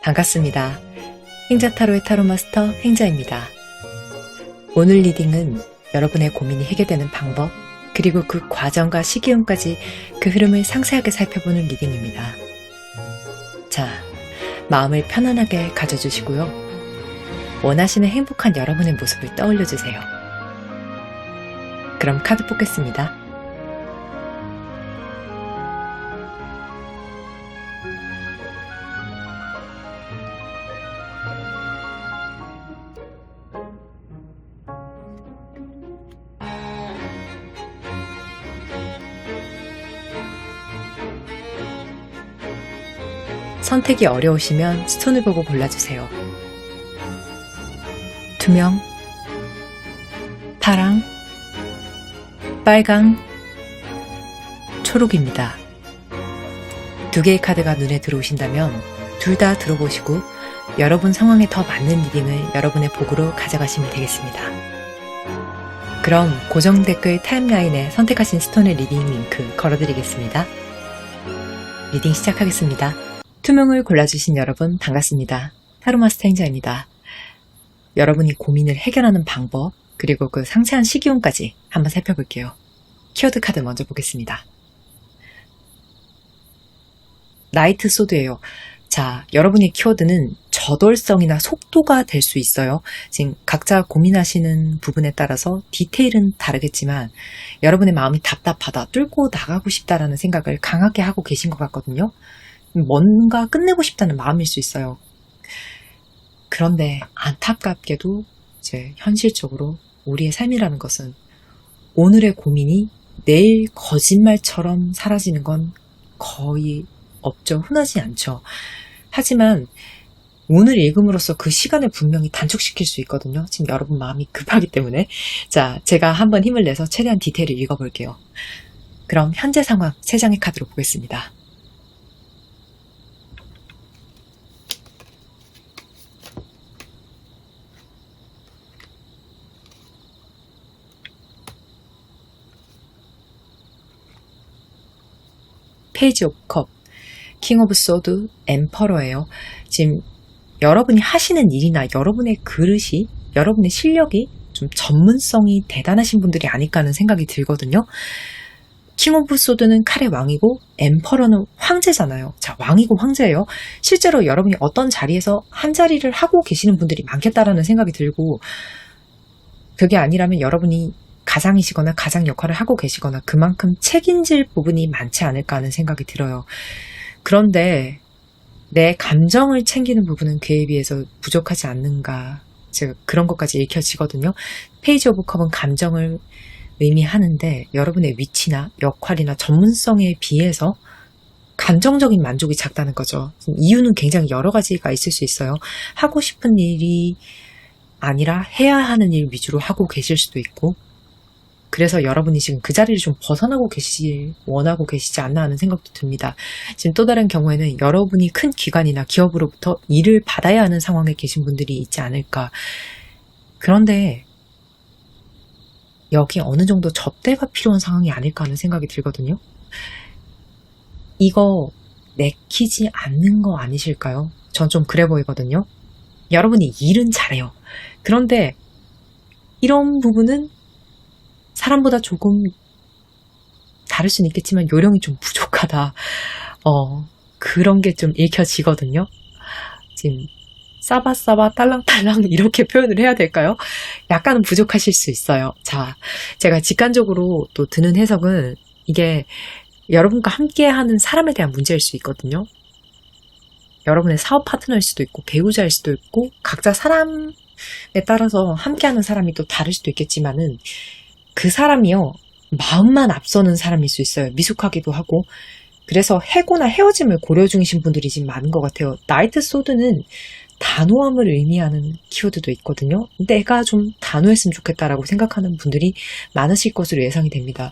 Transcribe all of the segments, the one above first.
반갑습니다. 행자타로의 타로마스터 행자입니다. 오늘 리딩은 여러분의 고민이 해결되는 방법, 그리고 그 과정과 시기운까지 그 흐름을 상세하게 살펴보는 리딩입니다. 자, 마음을 편안하게 가져주시고요. 원하시는 행복한 여러분의 모습을 떠올려주세요. 그럼 카드 뽑겠습니다. 선택이 어려우시면 스톤을 보고 골라주세요. 투명, 파랑, 빨강, 초록입니다. 두 개의 카드가 눈에 들어오신다면 둘 다 들어보시고 여러분 상황에 더 맞는 리딩을 여러분의 복으로 가져가시면 되겠습니다. 그럼 고정 댓글 타임라인에 선택하신 스톤의 리딩 링크 걸어드리겠습니다. 리딩 시작하겠습니다. 투명을 골라주신 여러분 반갑습니다. 타로마스터 행자입니다. 여러분이 고민을 해결하는 방법, 그리고 그 상세한 시기운까지 한번 살펴볼게요. 키워드 카드 먼저 보겠습니다. 나이트 소드예요. 자, 여러분의 키워드는 저돌성이나 속도가 될 수 있어요. 지금 각자 고민하시는 부분에 따라서 디테일은 다르겠지만 여러분의 마음이 답답하다, 뚫고 나가고 싶다라는 생각을 강하게 하고 계신 것 같거든요. 뭔가 끝내고 싶다는 마음일 수 있어요. 그런데 안타깝게도 이제 현실적으로 우리의 삶이라는 것은 오늘의 고민이 내일 거짓말처럼 사라지는 건 거의 없죠. 흔하지 않죠. 하지만 오늘 읽음으로써 그 시간을 분명히 단축시킬 수 있거든요. 지금 여러분 마음이 급하기 때문에. 자, 제가 한번 힘을 내서 최대한 디테일을 읽어볼게요. 그럼 현재 상황 3장의 카드로 보겠습니다. 페이지 오브 컵, 킹 오브 소드, 엠퍼러예요. 지금 여러분이 하시는 일이나 여러분의 그릇이, 여러분의 실력이 좀 전문성이 대단하신 분들이 아닐까 하는 생각이 들거든요. 킹 오브 소드는 칼의 왕이고 엠퍼러는 황제잖아요. 자, 왕이고 황제예요. 실제로 여러분이 어떤 자리에서 한 자리를 하고 계시는 분들이 많겠다라는 생각이 들고, 그게 아니라면 여러분이 가장이시거나 가장 역할을 하고 계시거나 그만큼 책임질 부분이 많지 않을까 하는 생각이 들어요. 그런데 내 감정을 챙기는 부분은 그에 비해서 부족하지 않는가, 제가 그런 것까지 읽혀지거든요. 페이지 오브 컵은 감정을 의미하는데 여러분의 위치나 역할이나 전문성에 비해서 감정적인 만족이 작다는 거죠. 이유는 굉장히 여러 가지가 있을 수 있어요. 하고 싶은 일이 아니라 해야 하는 일 위주로 하고 계실 수도 있고, 그래서 여러분이 지금 그 자리를 좀 벗어나고 원하고 계시지 않나 하는 생각도 듭니다. 지금 또 다른 경우에는 여러분이 큰 기관이나 기업으로부터 일을 받아야 하는 상황에 계신 분들이 있지 않을까. 그런데 여기 어느 정도 접대가 필요한 상황이 아닐까 하는 생각이 들거든요. 이거 내키지 않는 거 아니실까요? 전 좀 그래 보이거든요. 여러분이 일은 잘해요. 그런데 이런 부분은 사람보다 조금 다를 수는 있겠지만 요령이 좀 부족하다. 그런 게 좀 읽혀지거든요. 지금 싸바싸바 딸랑딸랑 이렇게 표현을 해야 될까요? 약간은 부족하실 수 있어요. 자, 제가 직관적으로 또 드는 해석은 이게 여러분과 함께하는 사람에 대한 문제일 수 있거든요. 여러분의 사업 파트너일 수도 있고 배우자일 수도 있고 각자 사람에 따라서 함께하는 사람이 또 다를 수도 있겠지만은 그 사람이요, 마음만 앞서는 사람일 수 있어요. 미숙하기도 하고. 그래서 해고나 헤어짐을 고려 중이신 분들이 지금 많은 것 같아요. 나이트 소드는 단호함을 의미하는 키워드도 있거든요. 내가 좀 단호했으면 좋겠다라고 생각하는 분들이 많으실 것으로 예상이 됩니다.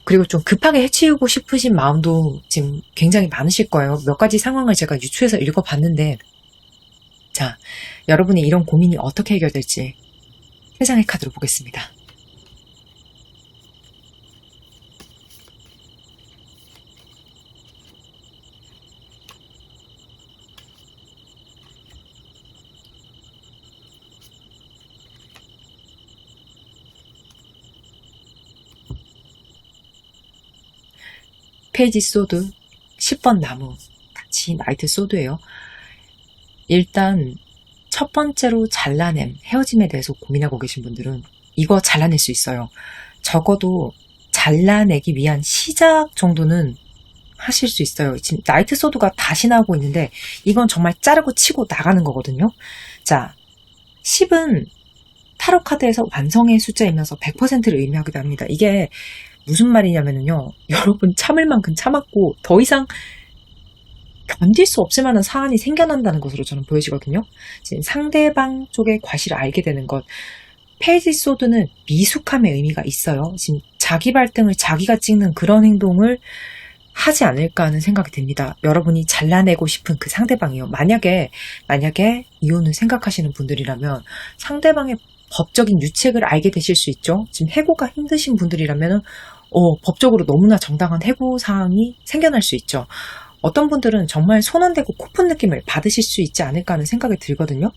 그리고 좀 급하게 해치우고 싶으신 마음도 지금 굉장히 많으실 거예요. 몇 가지 상황을 제가 유추해서 읽어봤는데, 자, 여러분의 이런 고민이 어떻게 해결될지 3장의 카드로 보겠습니다. 페이지 소드, 10번 나무, 같이 나이트 소드예요. 일단 첫 번째로 잘라냄, 헤어짐에 대해서 고민하고 계신 분들은 이거 잘라낼 수 있어요. 적어도 잘라내기 위한 시작 정도는 하실 수 있어요. 지금 나이트 소드가 다시 나오고 있는데 이건 정말 자르고 치고 나가는 거거든요. 자, 10은 타로 카드에서 완성의 숫자이면서 100%를 의미하기도 합니다. 이게 무슨 말이냐면요. 여러분 참을 만큼 참았고 더 이상 견딜 수 없을 만한 사안이 생겨난다는 것으로 저는 보여지거든요. 지금 상대방 쪽의 과실을 알게 되는 것. 페이지 소드는 미숙함의 의미가 있어요. 지금 자기 발등을 자기가 찍는 그런 행동을 하지 않을까 하는 생각이 듭니다. 여러분이 잘라내고 싶은 그 상대방이요. 만약에 이혼을 생각하시는 분들이라면 상대방의 법적인 유책을 알게 되실 수 있죠. 지금 해고가 힘드신 분들이라면 법적으로 너무나 정당한 해고 사항이 생겨날 수 있죠. 어떤 분들은 정말 손 안 대고 코 푼 느낌을 받으실 수 있지 않을까 하는 생각이 들거든요.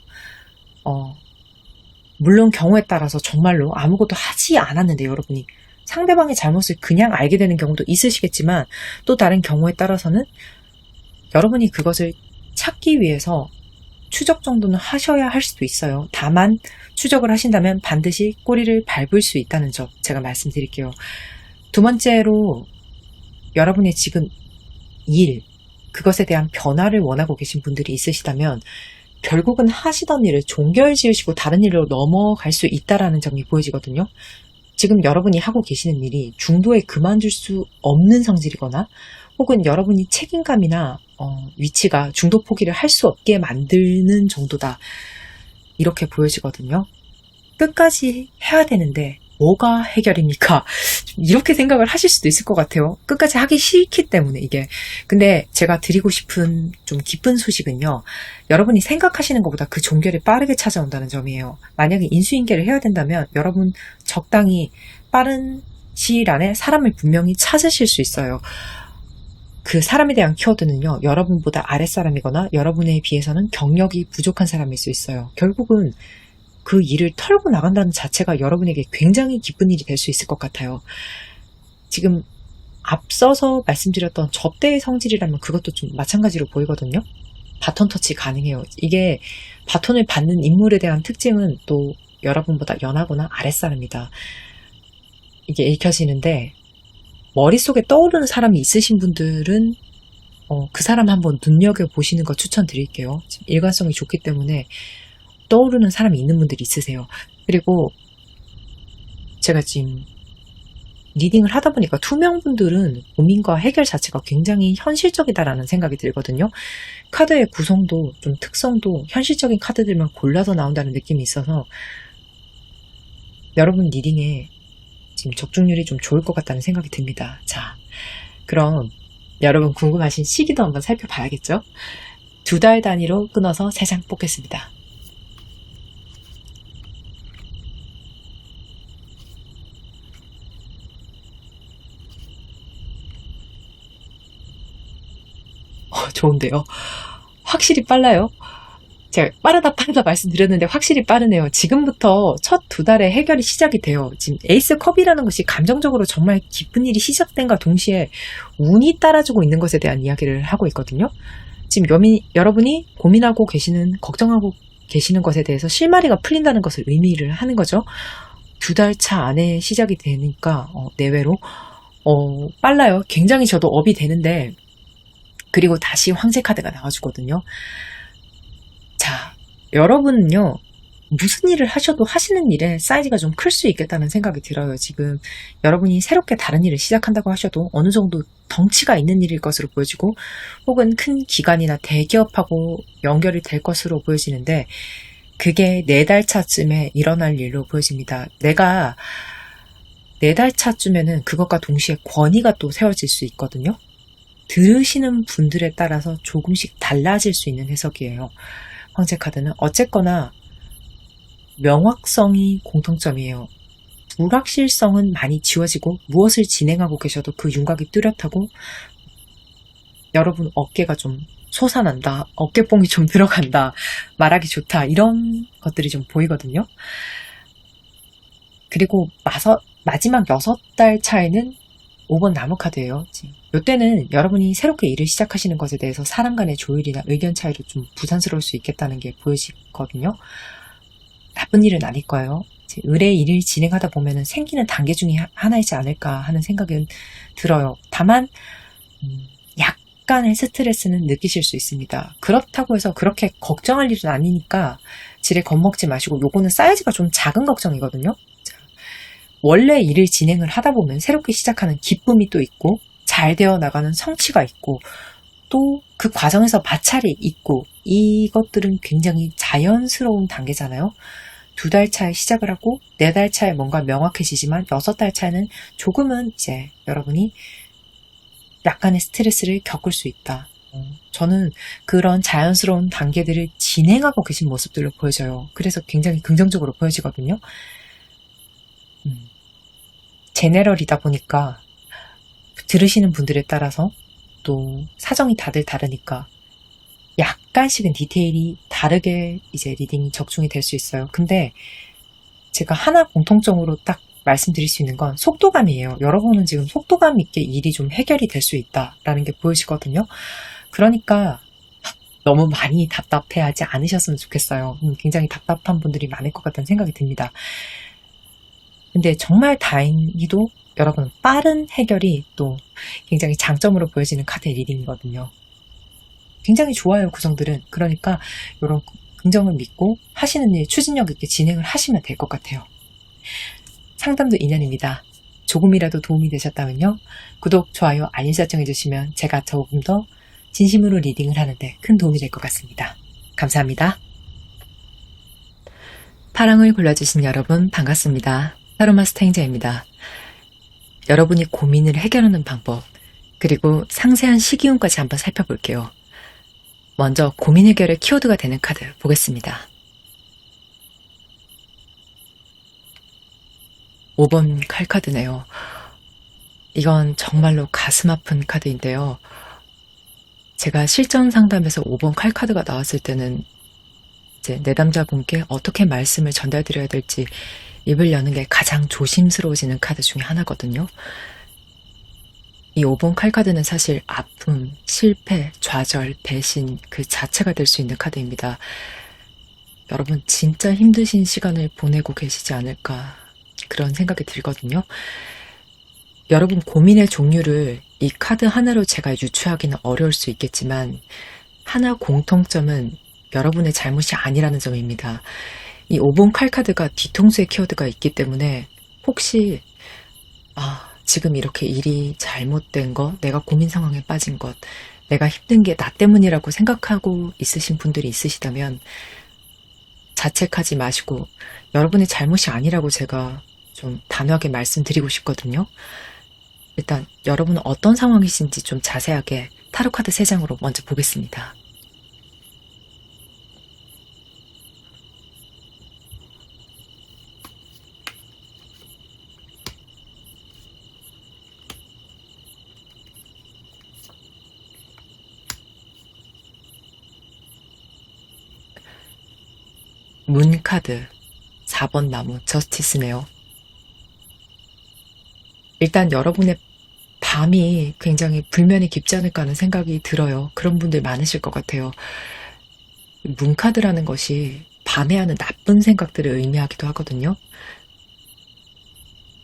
물론 경우에 따라서 정말로 아무것도 하지 않았는데 여러분이 상대방의 잘못을 그냥 알게 되는 경우도 있으시겠지만 또 다른 경우에 따라서는 여러분이 그것을 찾기 위해서 추적 정도는 하셔야 할 수도 있어요. 다만 추적을 하신다면 반드시 꼬리를 밟을 수 있다는 점 제가 말씀드릴게요. 두 번째로 여러분의 지금 일, 그것에 대한 변화를 원하고 계신 분들이 있으시다면 결국은 하시던 일을 종결 지으시고 다른 일로 넘어갈 수 있다는 점이 보여지거든요. 지금 여러분이 하고 계시는 일이 중도에 그만둘 수 없는 성질이거나 혹은 여러분이 책임감이나 위치가 중도 포기를 할 수 없게 만드는 정도다. 이렇게 보여지거든요. 끝까지 해야 되는데 뭐가 해결입니까? 이렇게 생각을 하실 수도 있을 것 같아요. 끝까지 하기 싫기 때문에 이게. 근데 제가 드리고 싶은 좀 기쁜 소식은요. 여러분이 생각하시는 것보다 그 종결이 빠르게 찾아온다는 점이에요. 만약에 인수인계를 해야 된다면 여러분 적당히 빠른 시일 안에 사람을 분명히 찾으실 수 있어요. 그 사람에 대한 키워드는요. 여러분보다 아랫사람이거나 여러분에 비해서는 경력이 부족한 사람일 수 있어요. 결국은 그 일을 털고 나간다는 자체가 여러분에게 굉장히 기쁜 일이 될 수 있을 것 같아요. 지금 앞서서 말씀드렸던 접대의 성질이라면 그것도 좀 마찬가지로 보이거든요. 바톤 터치 가능해요. 이게 바톤을 받는 인물에 대한 특징은 또 여러분보다 연하거나 아랫사람이다. 이게 읽혀지는데 머릿속에 떠오르는 사람이 있으신 분들은 그 사람 한번 눈여겨보시는 거 추천드릴게요. 지금 일관성이 좋기 때문에 떠오르는 사람이 있는 분들이 있으세요. 그리고 제가 지금 리딩을 하다 보니까 투명분들은 고민과 해결 자체가 굉장히 현실적이다라는 생각이 들거든요. 카드의 구성도 좀 특성도 현실적인 카드들만 골라서 나온다는 느낌이 있어서 여러분 리딩에 지금 적중률이 좀 좋을 것 같다는 생각이 듭니다. 자, 그럼 여러분 궁금하신 시기도 한번 살펴봐야겠죠? 2달 단위로 끊어서 3장 뽑겠습니다. 좋은데요. 확실히 빨라요. 제가 빠르다 말씀드렸는데 확실히 빠르네요. 지금부터 첫 2달의 해결이 시작이 돼요. 지금 에이스 컵이라는 것이 감정적으로 정말 기쁜 일이 시작된과 동시에 운이 따라주고 있는 것에 대한 이야기를 하고 있거든요. 지금 여러분이 고민하고 계시는, 걱정하고 계시는 것에 대해서 실마리가 풀린다는 것을 의미를 하는 거죠. 2달 차 안에 시작이 되니까 내외로 빨라요. 굉장히 저도 업이 되는데 그리고 다시 황제 카드가 나와주거든요. 자, 여러분은요. 무슨 일을 하셔도 하시는 일에 사이즈가 좀 클 수 있겠다는 생각이 들어요. 지금 여러분이 새롭게 다른 일을 시작한다고 하셔도 어느 정도 덩치가 있는 일일 것으로 보여지고 혹은 큰 기관이나 대기업하고 연결이 될 것으로 보여지는데 그게 4달 차쯤에 일어날 일로 보여집니다. 내가 4달 차쯤에는 그것과 동시에 권위가 또 세워질 수 있거든요. 들으시는 분들에 따라서 조금씩 달라질 수 있는 해석이에요. 황제 카드는 어쨌거나 명확성이 공통점이에요. 불확실성은 많이 지워지고 무엇을 진행하고 계셔도 그 윤곽이 뚜렷하고 여러분 어깨가 좀 솟아난다. 어깨뽕이 좀 들어간다. 말하기 좋다. 이런 것들이 좀 보이거든요. 그리고 마지막 6달 차에는 5번 나무 카드예요. 이때는 여러분이 새롭게 일을 시작하시는 것에 대해서 사람 간의 조율이나 의견 차이로 좀 부산스러울 수 있겠다는 게 보여지거든요. 나쁜 일은 아닐 거예요. 의뢰 일을 진행하다 보면 생기는 단계 중에 하나이지 않을까 하는 생각은 들어요. 다만 약간의 스트레스는 느끼실 수 있습니다. 그렇다고 해서 그렇게 걱정할 일은 아니니까 지레 겁먹지 마시고, 요거는 사이즈가 좀 작은 걱정이거든요. 원래 일을 진행을 하다 보면 새롭게 시작하는 기쁨이 또 있고, 잘 되어 나가는 성취가 있고, 또 그 과정에서 마찰이 있고, 이것들은 굉장히 자연스러운 단계잖아요. 2달 차에 시작을 하고 4달 차에 뭔가 명확해지지만 6달 차에는 조금은 이제 여러분이 약간의 스트레스를 겪을 수 있다. 저는 그런 자연스러운 단계들을 진행하고 계신 모습들로 보여져요. 그래서 굉장히 긍정적으로 보여지거든요. 제네럴이다 보니까 들으시는 분들에 따라서 또 사정이 다들 다르니까 약간씩은 디테일이 다르게 이제 리딩이 적중이 될 수 있어요. 근데 제가 하나 공통적으로 딱 말씀드릴 수 있는 건 속도감이에요. 여러분은 지금 속도감 있게 일이 좀 해결이 될 수 있다라는 게 보이시거든요. 그러니까 너무 많이 답답해하지 않으셨으면 좋겠어요. 굉장히 답답한 분들이 많을 것 같다는 생각이 듭니다. 근데 정말 다행히도 여러분 빠른 해결이 또 굉장히 장점으로 보여지는 카드의 리딩이거든요. 굉장히 좋아요, 구성들은. 그러니까 이런 긍정을 믿고 하시는 일 추진력 있게 진행을 하시면 될 것 같아요. 상담도 인연입니다. 조금이라도 도움이 되셨다면요. 구독, 좋아요, 알림 설정 해주시면 제가 조금 더 진심으로 리딩을 하는데 큰 도움이 될 것 같습니다. 감사합니다. 파랑을 골라주신 여러분 반갑습니다. 타로마스터 행자입니다. 여러분이 고민을 해결하는 방법, 그리고 상세한 시기운까지 한번 살펴볼게요. 먼저 고민 해결의 키워드가 되는 카드 보겠습니다. 5번 칼카드네요. 이건 정말로 가슴 아픈 카드인데요. 제가 실전 상담에서 5번 칼카드가 나왔을 때는 이제 내담자분께 어떻게 말씀을 전달드려야 될지 입을 여는 게 가장 조심스러워지는 카드 중에 하나거든요. 이 5번 칼카드는 사실 아픔, 실패, 좌절, 배신 그 자체가 될 수 있는 카드입니다. 여러분 진짜 힘드신 시간을 보내고 계시지 않을까 그런 생각이 들거든요. 여러분 고민의 종류를 이 카드 하나로 제가 유추하기는 어려울 수 있겠지만 하나 공통점은 여러분의 잘못이 아니라는 점입니다. 이 5번 칼카드가 뒤통수의 키워드가 있기 때문에 혹시 지금 이렇게 일이 잘못된 것, 내가 고민 상황에 빠진 것, 내가 힘든 게 나 때문이라고 생각하고 있으신 분들이 있으시다면 자책하지 마시고 여러분의 잘못이 아니라고 제가 좀 단호하게 말씀드리고 싶거든요. 일단 여러분은 어떤 상황이신지 좀 자세하게 타로카드 3장으로 먼저 보겠습니다. 문카드 4번 나무 저스티스네요. 일단 여러분의 밤이 굉장히 불면이 깊지 않을까 하는 생각이 들어요. 그런 분들 많으실 것 같아요. 문카드라는 것이 밤에 하는 나쁜 생각들을 의미하기도 하거든요.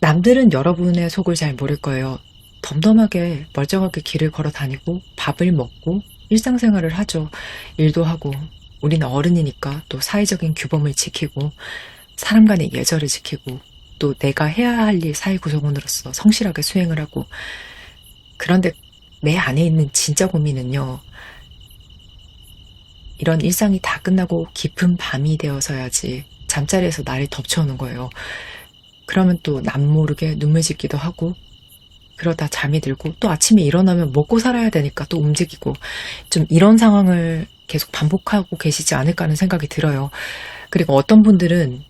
남들은 여러분의 속을 잘 모를 거예요. 덤덤하게 멀쩡하게 길을 걸어 다니고 밥을 먹고 일상생활을 하죠. 일도 하고 우리는 어른이니까 또 사회적인 규범을 지키고 사람 간의 예절을 지키고 또 내가 해야 할 일 사회 구성원으로서 성실하게 수행을 하고, 그런데 내 안에 있는 진짜 고민은요, 이런 일상이 다 끝나고 깊은 밤이 되어서야지 잠자리에서 나를 덮쳐오는 거예요. 그러면 또 남 모르게 눈물 짓기도 하고 그러다 잠이 들고 또 아침에 일어나면 먹고 살아야 되니까 또 움직이고, 좀 이런 상황을 계속 반복하고 계시지 않을까 하는 생각이 들어요. 그리고 어떤 분들은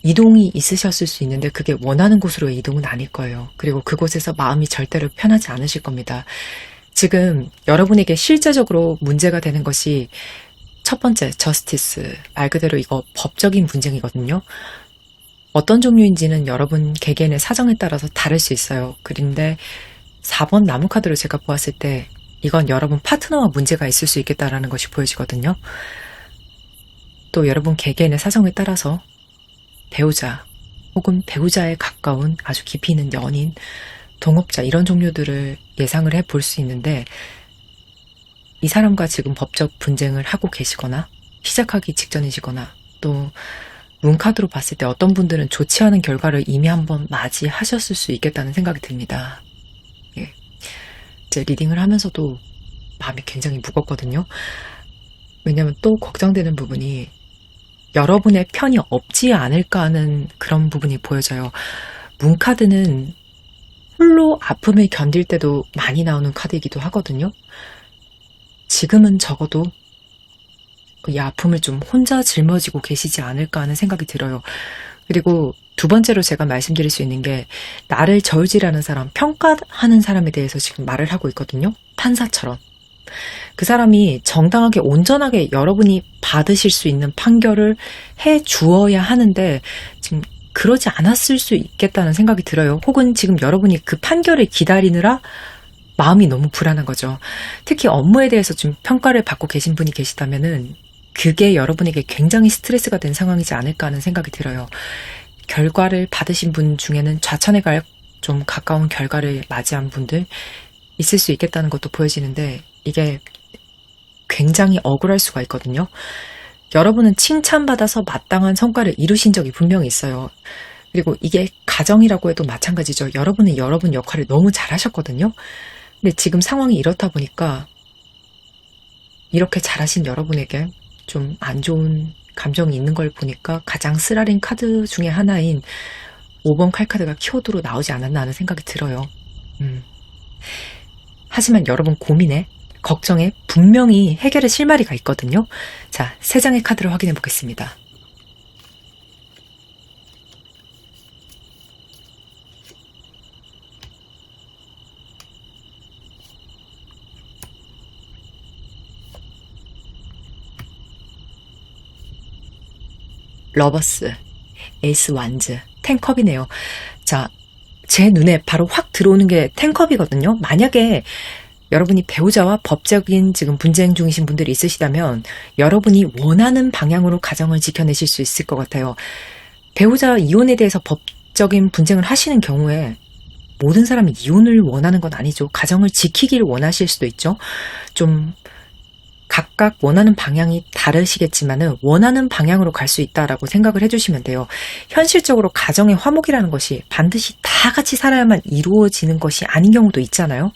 이동이 있으셨을 수 있는데 그게 원하는 곳으로의 이동은 아닐 거예요. 그리고 그곳에서 마음이 절대로 편하지 않으실 겁니다. 지금 여러분에게 실제적으로 문제가 되는 것이 첫 번째, 저스티스. 말 그대로 이거 법적인 분쟁이거든요. 어떤 종류인지는 여러분 개개인의 사정에 따라서 다를 수 있어요. 그런데 4번 나무 카드로 제가 보았을 때 이건 여러분 파트너와 문제가 있을 수 있겠다라는 것이 보여지거든요. 또 여러분 개개인의 사정에 따라서 배우자 혹은 배우자에 가까운 아주 깊이 있는 연인, 동업자 이런 종류들을 예상을 해볼 수 있는데 이 사람과 지금 법적 분쟁을 하고 계시거나 시작하기 직전이시거나 또 문카드로 봤을 때 어떤 분들은 좋지 않은 결과를 이미 한번 맞이하셨을 수 있겠다는 생각이 듭니다. 예. 제 리딩을 하면서도 마음이 굉장히 무겁거든요. 왜냐하면 또 걱정되는 부분이 여러분의 편이 없지 않을까 하는 그런 부분이 보여져요. 문카드는 홀로 아픔을 견딜 때도 많이 나오는 카드이기도 하거든요. 지금은 적어도 이 아픔을 좀 혼자 짊어지고 계시지 않을까 하는 생각이 들어요. 그리고 두 번째로 제가 말씀드릴 수 있는 게 나를 저울질하는 사람, 평가하는 사람에 대해서 지금 말을 하고 있거든요. 판사처럼. 그 사람이 정당하게 온전하게 여러분이 받으실 수 있는 판결을 해 주어야 하는데 지금 그러지 않았을 수 있겠다는 생각이 들어요. 혹은 지금 여러분이 그 판결을 기다리느라 마음이 너무 불안한 거죠. 특히 업무에 대해서 좀 평가를 받고 계신 분이 계시다면은 그게 여러분에게 굉장히 스트레스가 된 상황이지 않을까 하는 생각이 들어요. 결과를 받으신 분 중에는 좌천에 갈 좀 가까운 결과를 맞이한 분들 있을 수 있겠다는 것도 보여지는데 이게 굉장히 억울할 수가 있거든요. 여러분은 칭찬받아서 마땅한 성과를 이루신 적이 분명히 있어요. 그리고 이게 가정이라고 해도 마찬가지죠. 여러분은 여러분 역할을 너무 잘하셨거든요. 근데 지금 상황이 이렇다 보니까 이렇게 잘하신 여러분에게 좀 안 좋은 감정이 있는 걸 보니까 가장 쓰라린 카드 중에 하나인 5번 칼카드가 키워드로 나오지 않았나 하는 생각이 들어요. 하지만 여러분 고민에 걱정에 분명히 해결의 실마리가 있거든요. 자, 3장의 카드를 확인해 보겠습니다. 러버스, 에이스 완즈, 텐컵이네요. 자, 제 눈에 바로 확 들어오는 게 텐컵이거든요. 만약에 여러분이 배우자와 법적인 지금 분쟁 중이신 분들이 있으시다면 여러분이 원하는 방향으로 가정을 지켜내실 수 있을 것 같아요. 배우자 이혼에 대해서 법적인 분쟁을 하시는 경우에 모든 사람이 이혼을 원하는 건 아니죠. 가정을 지키기를 원하실 수도 있죠. 좀 각각 원하는 방향이 다르시겠지만은 원하는 방향으로 갈 수 있다라고 생각을 해주시면 돼요. 현실적으로 가정의 화목이라는 것이 반드시 다 같이 살아야만 이루어지는 것이 아닌 경우도 있잖아요.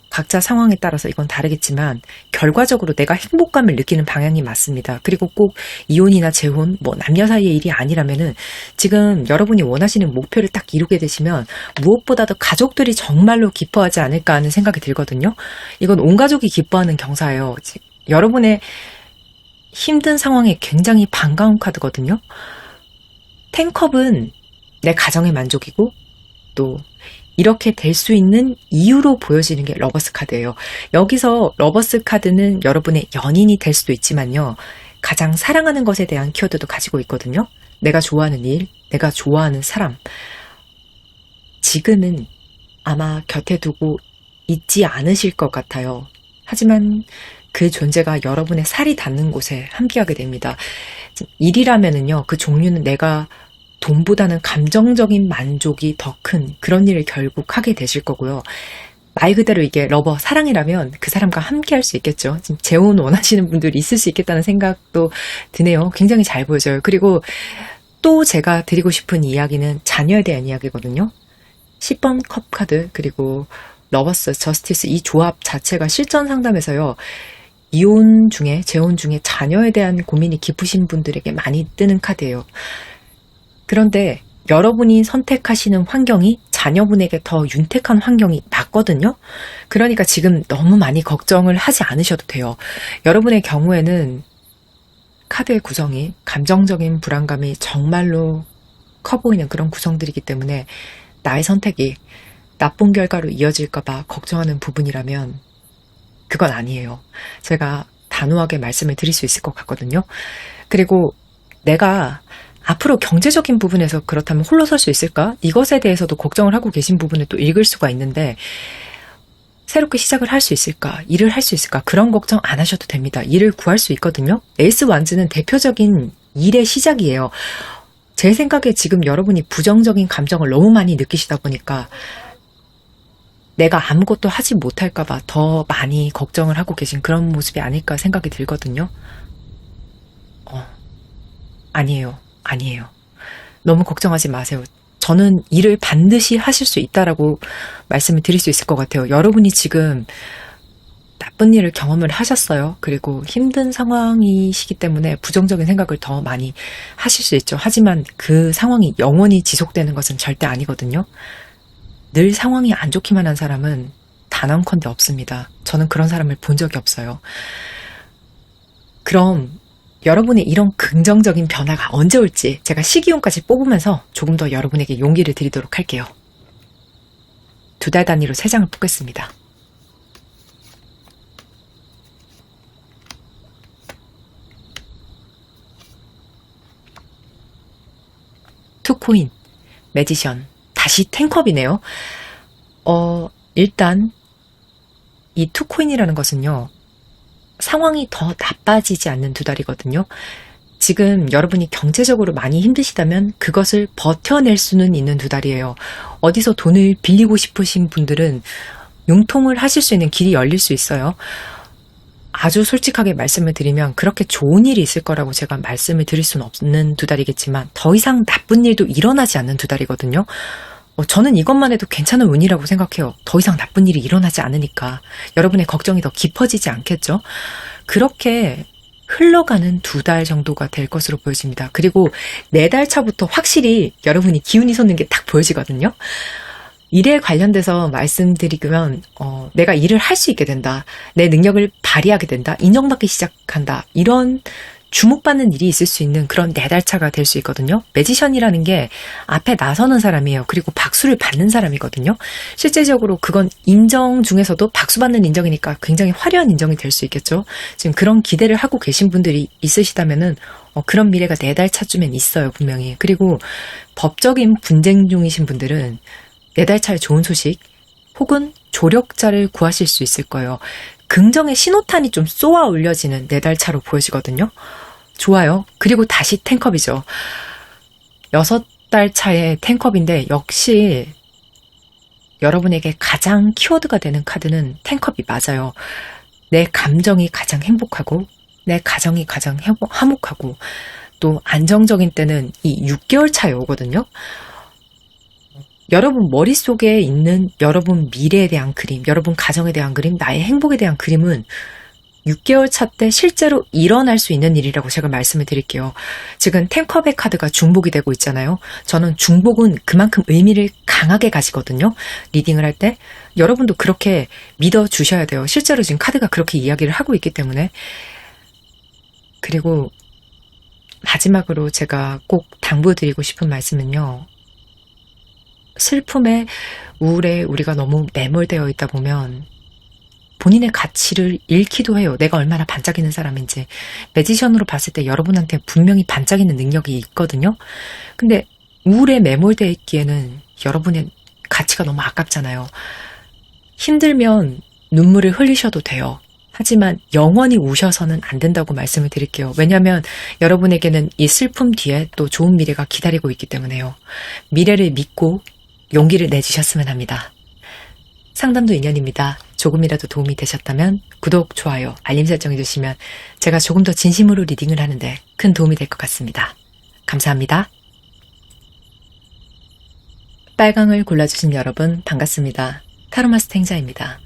각자 상황에 따라서 이건 다르겠지만 결과적으로 내가 행복감을 느끼는 방향이 맞습니다. 그리고 꼭 이혼이나 재혼, 뭐 남녀 사이의 일이 아니라면은 지금 여러분이 원하시는 목표를 딱 이루게 되시면 무엇보다도 가족들이 정말로 기뻐하지 않을까 하는 생각이 들거든요. 이건 온 가족이 기뻐하는 경사예요. 여러분의 힘든 상황에 굉장히 반가운 카드거든요. 텐컵은 내 가정의 만족이고 또 이렇게 될 수 있는 이유로 보여지는 게 러버스 카드예요. 여기서 러버스 카드는 여러분의 연인이 될 수도 있지만요. 가장 사랑하는 것에 대한 키워드도 가지고 있거든요. 내가 좋아하는 일, 내가 좋아하는 사람. 지금은 아마 곁에 두고 있지 않으실 것 같아요. 하지만 그 존재가 여러분의 살이 닿는 곳에 함께하게 됩니다. 일이라면은요, 그 종류는 내가 돈보다는 감정적인 만족이 더 큰 그런 일을 결국 하게 되실 거고요. 말 그대로 이게 러버, 사랑이라면 그 사람과 함께 할 수 있겠죠. 지금 재혼 원하시는 분들이 있을 수 있겠다는 생각도 드네요. 굉장히 잘 보여져요. 그리고 또 제가 드리고 싶은 이야기는 자녀에 대한 이야기거든요. 10번 컵 카드 그리고 러버스, 저스티스 이 조합 자체가 실전 상담에서요. 이혼 중에, 재혼 중에 자녀에 대한 고민이 깊으신 분들에게 많이 뜨는 카드예요. 그런데 여러분이 선택하시는 환경이 자녀분에게 더 윤택한 환경이 맞거든요. 그러니까 지금 너무 많이 걱정을 하지 않으셔도 돼요. 여러분의 경우에는 카드의 구성이 감정적인 불안감이 정말로 커 보이는 그런 구성들이기 때문에 나의 선택이 나쁜 결과로 이어질까봐 걱정하는 부분이라면 그건 아니에요. 제가 단호하게 말씀을 드릴 수 있을 것 같거든요. 그리고 내가 앞으로 경제적인 부분에서 그렇다면 홀로 설 수 있을까? 이것에 대해서도 걱정을 하고 계신 부분을 또 읽을 수가 있는데, 새롭게 시작을 할 수 있을까? 일을 할 수 있을까? 그런 걱정 안 하셔도 됩니다. 일을 구할 수 있거든요. 에이스 완즈는 대표적인 일의 시작이에요. 제 생각에 지금 여러분이 부정적인 감정을 너무 많이 느끼시다 보니까 내가 아무것도 하지 못할까봐 더 많이 걱정을 하고 계신 그런 모습이 아닐까 생각이 들거든요. 아니에요. 아니에요. 너무 걱정하지 마세요. 저는 일을 반드시 하실 수 있다라고 말씀을 드릴 수 있을 것 같아요. 여러분이 지금 나쁜 일을 경험을 하셨어요. 그리고 힘든 상황이시기 때문에 부정적인 생각을 더 많이 하실 수 있죠. 하지만 그 상황이 영원히 지속되는 것은 절대 아니거든요. 늘 상황이 안 좋기만 한 사람은 단언컨대 없습니다. 저는 그런 사람을 본 적이 없어요. 그럼 여러분의 이런 긍정적인 변화가 언제 올지 제가 시기운까지 뽑으면서 조금 더 여러분에게 용기를 드리도록 할게요. 2달 단위로 3장을 뽑겠습니다. 투코인, 매지션, 다시 텐컵이네요. 일단 이 투코인이라는 것은요. 상황이 더 나빠지지 않는 2달이거든요. 지금 여러분이 경제적으로 많이 힘드시다면 그것을 버텨낼 수는 있는 2달이에요. 어디서 돈을 빌리고 싶으신 분들은 융통을 하실 수 있는 길이 열릴 수 있어요. 아주 솔직하게 말씀을 드리면 그렇게 좋은 일이 있을 거라고 제가 말씀을 드릴 수는 없는 2달이겠지만 더 이상 나쁜 일도 일어나지 않는 2달이거든요. 저는 이것만 해도 괜찮은 운이라고 생각해요. 더 이상 나쁜 일이 일어나지 않으니까 여러분의 걱정이 더 깊어지지 않겠죠? 그렇게 흘러가는 2달 정도가 될 것으로 보여집니다. 그리고 4달 차부터 확실히 여러분이 기운이 솟는 게 딱 보여지거든요. 일에 관련돼서 말씀드리면 내가 일을 할 수 있게 된다. 내 능력을 발휘하게 된다. 인정받기 시작한다. 이런 주목받는 일이 있을 수 있는 그런 4달 차가 될 수 있거든요. 매지션이라는 게 앞에 나서는 사람이에요. 그리고 박수를 받는 사람이거든요. 실제적으로 그건 인정 중에서도 박수 받는 인정이니까 굉장히 화려한 인정이 될 수 있겠죠. 지금 그런 기대를 하고 계신 분들이 있으시다면은 그런 미래가 4달 차쯤엔 있어요. 분명히. 그리고 법적인 분쟁 중이신 분들은 4달 차에 좋은 소식 혹은 조력자를 구하실 수 있을 거예요. 긍정의 신호탄이 좀 쏘아 올려지는 4달 차로 보여지거든요. 좋아요. 그리고 다시 텐컵이죠. 6달 차의 텐컵인데 역시 여러분에게 가장 키워드가 되는 카드는 텐컵이 맞아요. 내 감정이 가장 행복하고 내 가정이 가장 화목하고 또 안정적인 때는 이 6개월 차에 오거든요. 여러분 머릿속에 있는 여러분 미래에 대한 그림, 여러분 가정에 대한 그림, 나의 행복에 대한 그림은 6개월 차 때 실제로 일어날 수 있는 일이라고 제가 말씀을 드릴게요. 지금 텐컵의 카드가 중복이 되고 있잖아요. 저는 중복은 그만큼 의미를 강하게 가지거든요. 리딩을 할 때. 여러분도 그렇게 믿어주셔야 돼요. 실제로 지금 카드가 그렇게 이야기를 하고 있기 때문에. 그리고 마지막으로 제가 꼭 당부드리고 싶은 말씀은요. 슬픔에 우울에 우리가 너무 매몰되어 있다 보면 본인의 가치를 잃기도 해요. 내가 얼마나 반짝이는 사람인지. 매지션으로 봤을 때 여러분한테 분명히 반짝이는 능력이 있거든요. 근데 우울에 매몰되어 있기에는 여러분의 가치가 너무 아깝잖아요. 힘들면 눈물을 흘리셔도 돼요. 하지만 영원히 우셔서는 안 된다고 말씀을 드릴게요. 왜냐하면 여러분에게는 이 슬픔 뒤에 또 좋은 미래가 기다리고 있기 때문에요. 미래를 믿고 용기를 내주셨으면 합니다. 상담도 인연입니다. 조금이라도 도움이 되셨다면 구독, 좋아요, 알림 설정 해주시면 제가 조금 더 진심으로 리딩을 하는데 큰 도움이 될 것 같습니다. 감사합니다. 빨강을 골라주신 여러분 반갑습니다. 타로마스터 행자입니다.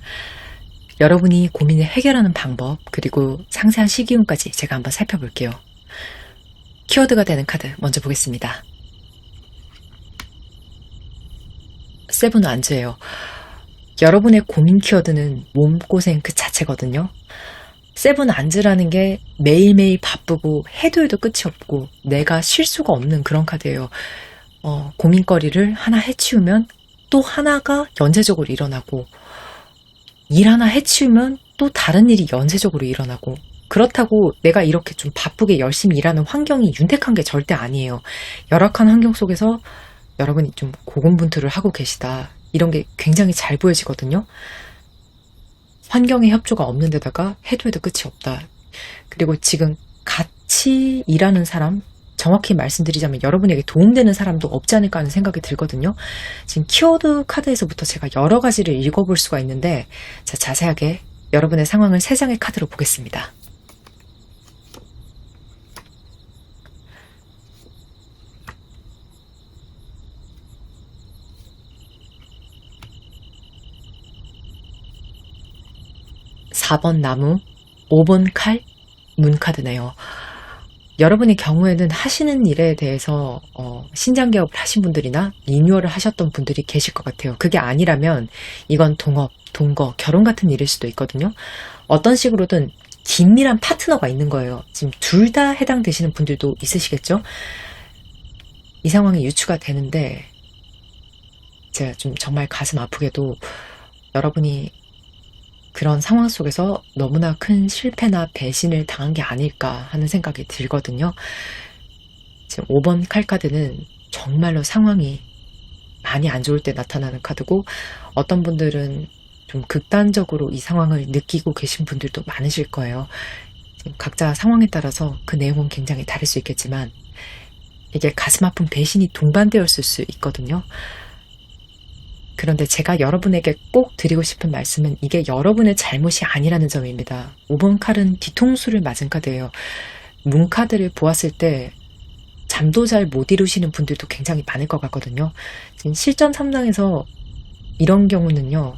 여러분이 고민을 해결하는 방법 그리고 상세한 시기운까지 제가 한번 살펴볼게요. 키워드가 되는 카드 먼저 보겠습니다. 세븐 완즈예요. 여러분의 고민 키워드는 몸고생 그 자체거든요. 세븐 완즈라는 게 매일매일 바쁘고 해도 해도 끝이 없고 내가 쉴 수가 없는 그런 카드예요. 고민거리를 하나 해치우면 또 하나가 연쇄적으로 일어나고 일 하나 해치우면 또 다른 일이 연쇄적으로 일어나고 그렇다고 내가 이렇게 좀 바쁘게 열심히 일하는 환경이 윤택한 게 절대 아니에요. 열악한 환경 속에서 여러분이 좀 고군분투를 하고 계시다. 이런 게 굉장히 잘 보여지거든요. 환경의 협조가 없는 데다가 해도 끝이 없다. 그리고 지금 같이 일하는 사람, 정확히 말씀드리자면 여러분에게 도움되는 사람도 없지 않을까 하는 생각이 들거든요. 지금 키워드 카드에서부터 제가 여러 가지를 읽어볼 수가 있는데, 자, 자세하게 여러분의 상황을 3장의 카드로 보겠습니다. (4번) 나무, (5번) 칼, 문카드네요. 여러분의 경우에는 하시는 일에 대해서 신장 개업을 하신 분들이나 리뉴얼을 하셨던 분들이 계실 것 같아요. 그게 아니라면 이건 동업, 동거, 결혼 같은 일일 수도 있거든요. 어떤 식으로든 긴밀한 파트너가 있는 거예요. 지금 둘 다 해당되시는 분들도 있으시겠죠? 이 상황이 유추가 되는데 제가 좀 정말 가슴 아프게도 여러분이 그런 상황 속에서 너무나 큰 실패나 배신을 당한 게 아닐까 하는 생각이 들거든요. 지금 5번 칼카드는 정말로 상황이 많이 안 좋을 때 나타나는 카드고, 어떤 분들은 좀 극단적으로 이 상황을 느끼고 계신 분들도 많으실 거예요. 지금 각자 상황에 따라서 그 내용은 굉장히 다를 수 있겠지만 이게 가슴 아픈 배신이 동반되었을 수 있거든요. 그런데 제가 여러분에게 꼭 드리고 싶은 말씀은 이게 여러분의 잘못이 아니라는 점입니다. 5번 칼은 뒤통수를 맞은 카드예요. 문카드를 보았을 때 잠도 잘 못 이루시는 분들도 굉장히 많을 것 같거든요. 지금 실전 3장에서 이런 경우는요,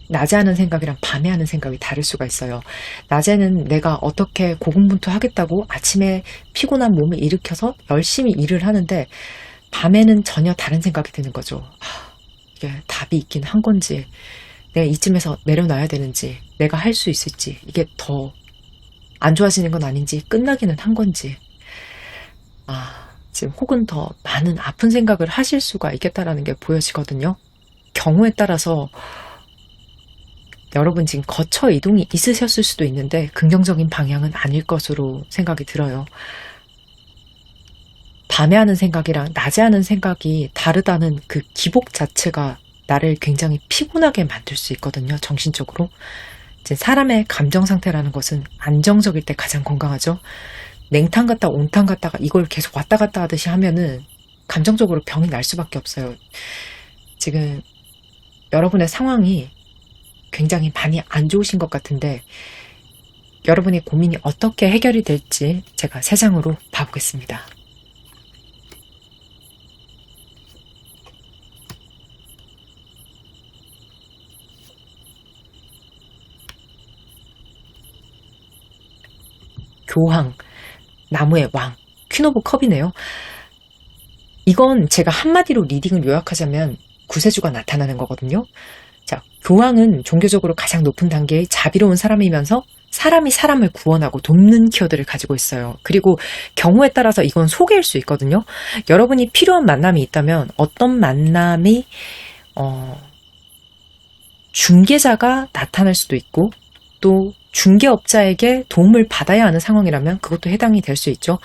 낮에 하는 생각이랑 밤에 하는 생각이 다를 수가 있어요. 낮에는 내가 어떻게 고군분투하겠다고 아침에 피곤한 몸을 일으켜서 열심히 일을 하는데, 밤에는 전혀 다른 생각이 드는 거죠. 이게 답이 있긴 한 건지, 내가 이쯤에서 내려놔야 되는지, 내가 할 수 있을지, 이게 더 안 좋아지는 건 아닌지, 끝나기는 한 건지, 지금 혹은 더 많은 아픈 생각을 하실 수가 있겠다라는 게 보여지거든요. 경우에 따라서 여러분 지금 거처 이동이 있으셨을 수도 있는데 긍정적인 방향은 아닐 것으로 생각이 들어요. 밤에 하는 생각이랑 낮에 하는 생각이 다르다는 그 기복 자체가 나를 굉장히 피곤하게 만들 수 있거든요. 정신적으로. 이제 사람의 감정 상태라는 것은 안정적일 때 가장 건강하죠. 냉탕 갔다 온탕 갔다가 이걸 계속 왔다 갔다 하듯이 하면은 감정적으로 병이 날 수밖에 없어요. 지금 여러분의 상황이 굉장히 많이 안 좋으신 것 같은데 여러분의 고민이 어떻게 해결이 될지 제가 3장으로 봐보겠습니다. 교황, 나무의 왕, 퀸 오브 컵이네요. 이건 제가 한마디로 리딩을 요약하자면 구세주가 나타나는 거거든요. 자, 교황은 종교적으로 가장 높은 단계의 자비로운 사람이면서 사람이 사람을 구원하고 돕는 키워드를 가지고 있어요. 그리고 경우에 따라서 이건 소개일 수 있거든요. 여러분이 필요한 만남이 있다면 어떤 만남이 중개자가 나타날 수도 있고 또 중개업자에게 도움을 받아야 하는 상황이라면 그것도 해당이 될 수 있죠.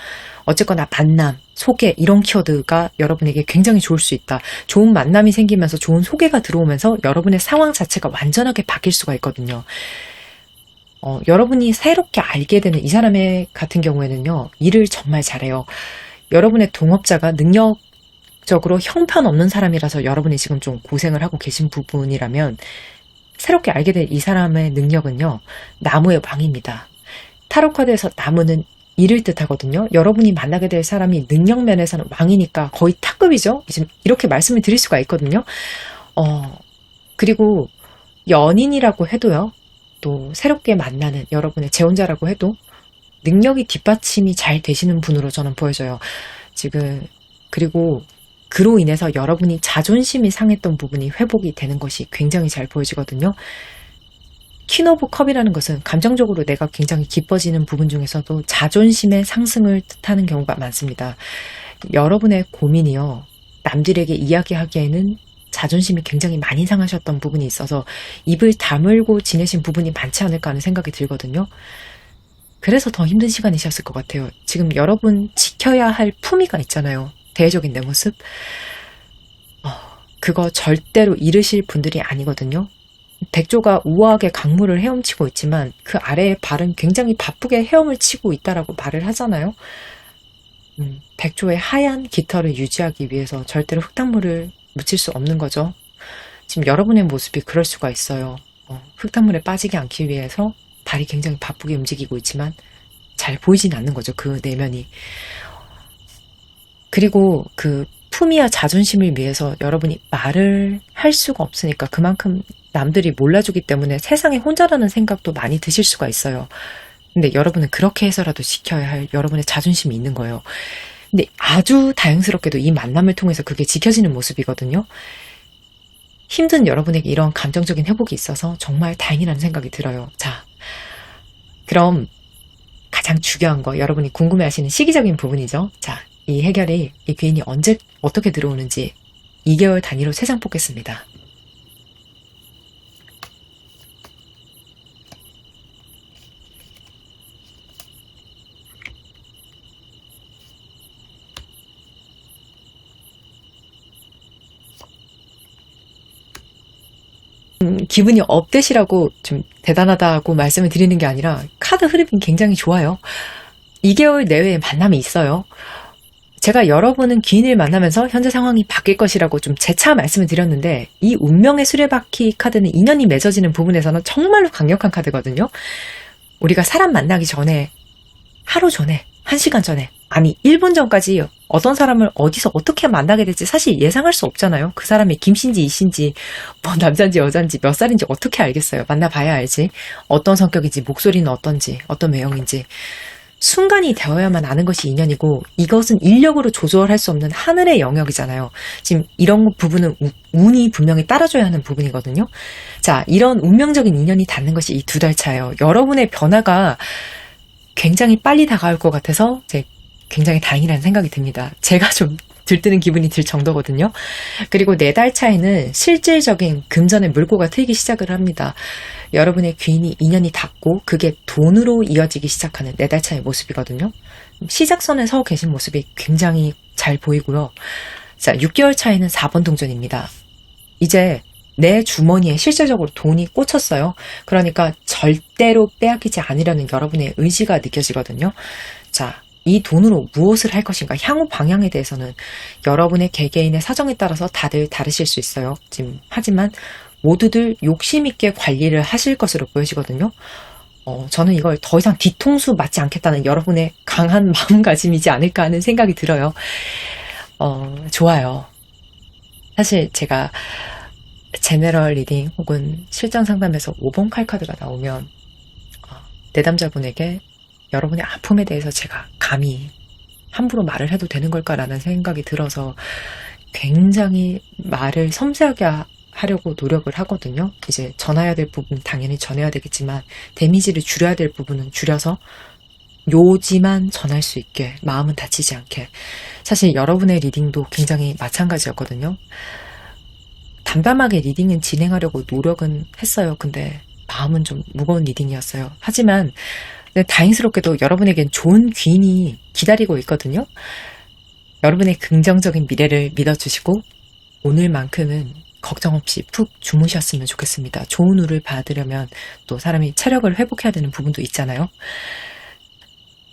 어쨌거나 만남, 소개 이런 키워드가 여러분에게 굉장히 좋을 수 있다. 좋은 만남이 생기면서 좋은 소개가 들어오면서 여러분의 상황 자체가 완전하게 바뀔 수가 있거든요. 여러분이 새롭게 알게 되는 이 사람의 같은 경우에는요. 일을 정말 잘해요. 여러분의 동업자가 능력적으로 형편없는 사람이라서 여러분이 지금 좀 고생을 하고 계신 부분이라면 새롭게 알게 될 이 사람의 능력은요. 나무의 왕입니다. 타로 카드에서 나무는 일을 뜻하거든요. 여러분이 만나게 될 사람이 능력 면에서는 왕이니까 거의 탑급이죠. 지금 이렇게 말씀을 드릴 수가 있거든요. 그리고 연인이라고 해도요. 또 새롭게 만나는 여러분의 재혼자라고 해도 능력이 뒷받침이 잘 되시는 분으로 저는 보여져요. 지금 그리고 그로 인해서 여러분이 자존심이 상했던 부분이 회복이 되는 것이 굉장히 잘 보여지거든요. 퀸 오브 컵이라는 것은 감정적으로 내가 굉장히 기뻐지는 부분 중에서도 자존심의 상승을 뜻하는 경우가 많습니다. 여러분의 고민이요. 남들에게 이야기하기에는 자존심이 굉장히 많이 상하셨던 부분이 있어서 입을 다물고 지내신 부분이 많지 않을까 하는 생각이 들거든요. 그래서 더 힘든 시간이셨을 것 같아요. 지금 여러분 지켜야 할 품위가 있잖아요. 대외적인 내 모습. 그거 절대로 잃으실 분들이 아니거든요. 백조가 우아하게 강물을 헤엄치고 있지만 그 아래의 발은 굉장히 바쁘게 헤엄을 치고 있다라고 말을 하잖아요. 백조의 하얀 깃털을 유지하기 위해서 절대로 흙탕물을 묻힐 수 없는 거죠. 지금 여러분의 모습이 그럴 수가 있어요. 흙탕물에 빠지지 않기 위해서 발이 굉장히 바쁘게 움직이고 있지만 잘 보이진 않는 거죠. 그 내면이. 그리고 그 품위와 자존심을 위해서 여러분이 말을 할 수가 없으니까 그만큼 남들이 몰라주기 때문에 세상에 혼자라는 생각도 많이 드실 수가 있어요. 근데 여러분은 그렇게 해서라도 지켜야 할 여러분의 자존심이 있는 거예요. 근데 아주 다행스럽게도 이 만남을 통해서 그게 지켜지는 모습이거든요. 힘든 여러분에게 이런 감정적인 회복이 있어서 정말 다행이라는 생각이 들어요. 자, 그럼 가장 중요한 거 여러분이 궁금해하시는 시기적인 부분이죠. 자, 이 해결이 이 귀인이 언제 어떻게 들어오는지 2개월 단위로 3장 뽑겠습니다. 기분이 업되시라고 좀 대단하다고 말씀을 드리는 게 아니라 카드 흐름이 굉장히 좋아요. 2개월 내외에 만남이 있어요. 제가 여러분은 귀인을 만나면서 현재 상황이 바뀔 것이라고 좀 재차 말씀을 드렸는데 이 운명의 수레바퀴 카드는 인연이 맺어지는 부분에서는 정말로 강력한 카드거든요. 우리가 사람 만나기 전에 하루 전에 1시간 전에 아니 1분 전까지 어떤 사람을 어디서 어떻게 만나게 될지 사실 예상할 수 없잖아요. 그 사람이 김씨인지 이씨인지 뭐 남자인지 여자인지 몇 살인지 어떻게 알겠어요. 만나봐야 알지. 어떤 성격인지 목소리는 어떤지 어떤 외형인지 순간이 되어야만 아는 것이 인연이고 이것은 인력으로 조절할 수 없는 하늘의 영역이잖아요. 지금 이런 부분은 운이 분명히 따라줘야 하는 부분이거든요. 자, 이런 운명적인 인연이 닿는 것이 이 2달 차예요. 여러분의 변화가 굉장히 빨리 다가올 것 같아서 굉장히 다행이라는 생각이 듭니다. 제가 좀 들뜨는 기분이 들 정도거든요. 그리고 4달 차에는 실질적인 금전의 물꼬가 트이기 시작을 합니다. 여러분의 귀인이 인연이 닿고 그게 돈으로 이어지기 시작하는 4달 차의 모습이거든요. 시작선에 서 계신 모습이 굉장히 잘 보이고요. 자, 6개월 차에는 4번 동전입니다. 이제 내 주머니에 실질적으로 돈이 꽂혔어요. 그러니까 절대로 빼앗기지 않으려는 여러분의 의지가 느껴지거든요. 자, 이 돈으로 무엇을 할 것인가 향후 방향에 대해서는 여러분의 개개인의 사정에 따라서 다들 다르실 수 있어요. 하지만 모두들 욕심 있게 관리를 하실 것으로 보여지거든요. 저는 이걸 더 이상 뒤통수 맞지 않겠다는 여러분의 강한 마음가짐이지 않을까 하는 생각이 들어요. 좋아요. 사실 제가 제너럴 리딩 혹은 실전 상담에서 5번 칼 카드가 나오면 내담자분에게 여러분의 아픔에 대해서 제가 감히 함부로 말을 해도 되는 걸까라는 생각이 들어서 굉장히 말을 섬세하게 하려고 노력을 하거든요. 이제 전해야 될 부분 당연히 전해야 되겠지만 데미지를 줄여야 될 부분은 줄여서 요지만 전할 수 있게 마음은 다치지 않게. 사실 여러분의 리딩도 굉장히 마찬가지였거든요. 담담하게 리딩은 진행하려고 노력은 했어요. 근데 마음은 좀 무거운 리딩이었어요. 하지만 다행스럽게도 여러분에겐 좋은 귀인이 기다리고 있거든요. 여러분의 긍정적인 미래를 믿어주시고 오늘만큼은 걱정 없이 푹 주무셨으면 좋겠습니다. 좋은 운을 받으려면 또 사람이 체력을 회복해야 되는 부분도 있잖아요.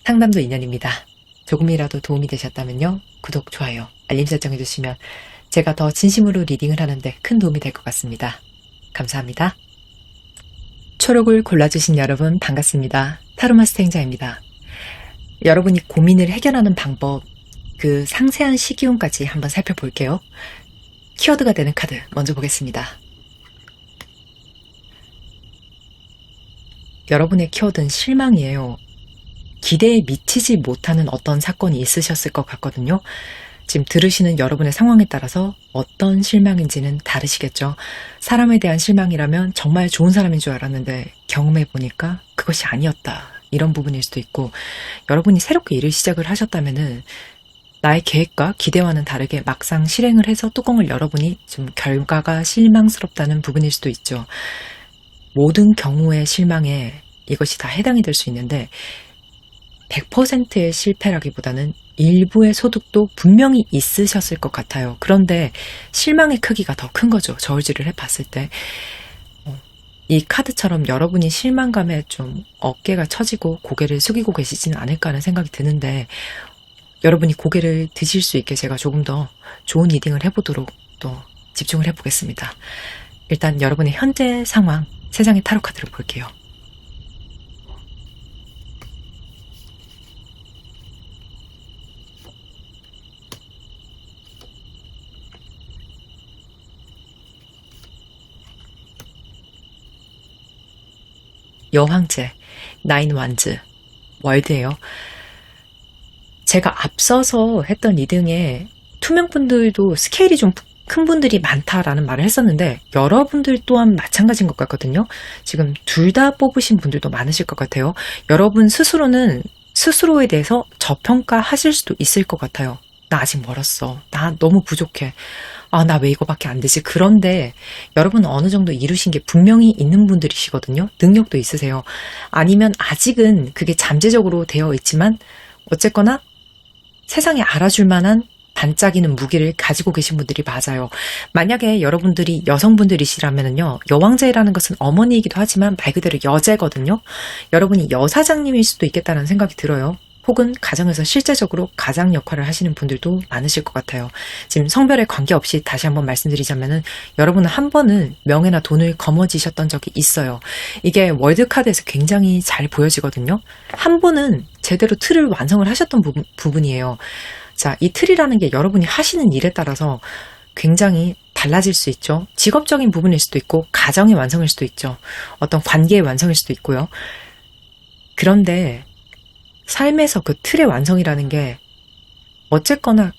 상담도 인연입니다. 조금이라도 도움이 되셨다면요. 구독, 좋아요, 알림 설정해주시면 제가 더 진심으로 리딩을 하는데 큰 도움이 될 것 같습니다. 감사합니다. 초록을 골라주신 여러분 반갑습니다. 타로마스터 행자입니다. 여러분이 고민을 해결하는 방법, 그 상세한 시기운까지 한번 살펴볼게요. 키워드가 되는 카드 먼저 보겠습니다. 여러분의 키워드는 실망이에요. 기대에 미치지 못하는 어떤 사건이 있으셨을 것 같거든요. 지금 들으시는 여러분의 상황에 따라서 어떤 실망인지는 다르시겠죠. 사람에 대한 실망이라면 정말 좋은 사람인 줄 알았는데 경험해보니까 그것이 아니었다. 이런 부분일 수도 있고, 여러분이 새롭게 일을 시작을 하셨다면은 나의 계획과 기대와는 다르게 막상 실행을 해서 뚜껑을 열어보니 좀 결과가 실망스럽다는 부분일 수도 있죠. 모든 경우의 실망에 이것이 다 해당이 될 수 있는데 100%의 실패라기보다는 일부의 소득도 분명히 있으셨을 것 같아요. 그런데 실망의 크기가 더 큰 거죠. 저울질을 해봤을 때. 이 카드처럼 여러분이 실망감에 좀 어깨가 처지고 고개를 숙이고 계시지는 않을까 하는 생각이 드는데, 여러분이 고개를 드실 수 있게 제가 조금 더 좋은 리딩을 해보도록 또 집중을 해보겠습니다. 일단 여러분의 현재 상황, 세상의 타로 카드를 볼게요. 여황제, 나인 완즈, 월드예요. 제가 앞서서 했던 리딩에 투명분들도 스케일이 좀 큰 분들이 많다라는 말을 했었는데, 여러분들 또한 마찬가지인 것 같거든요. 지금 둘 다 뽑으신 분들도 많으실 것 같아요. 여러분 스스로는 스스로에 대해서 저평가하실 수도 있을 것 같아요. 나 아직 멀었어. 나 너무 부족해. 아, 나 왜 이거밖에 안 되지? 그런데 여러분 어느 정도 이루신 게 분명히 있는 분들이시거든요. 능력도 있으세요. 아니면 아직은 그게 잠재적으로 되어 있지만 어쨌거나 세상에 알아줄 만한 반짝이는 무기를 가지고 계신 분들이 맞아요. 만약에 여러분들이 여성분들이시라면요, 여왕제라는 것은 어머니이기도 하지만 말 그대로 여제거든요. 여러분이 여사장님일 수도 있겠다는 생각이 들어요. 혹은 가정에서 실제적으로 가장 역할을 하시는 분들도 많으실 것 같아요. 지금 성별에 관계없이 다시 한번 말씀드리자면은, 여러분은 한 번은 명예나 돈을 거머쥐셨던 적이 있어요. 이게 월드카드에서 굉장히 잘 보여지거든요. 한 번은 제대로 틀을 완성을 하셨던 부분이에요. 자, 이 틀이라는 게 여러분이 하시는 일에 따라서 굉장히 달라질 수 있죠. 직업적인 부분일 수도 있고, 가정의 완성일 수도 있죠. 어떤 관계의 완성일 수도 있고요. 그런데 삶에서 그 틀의 완성이라는 게 어쨌거나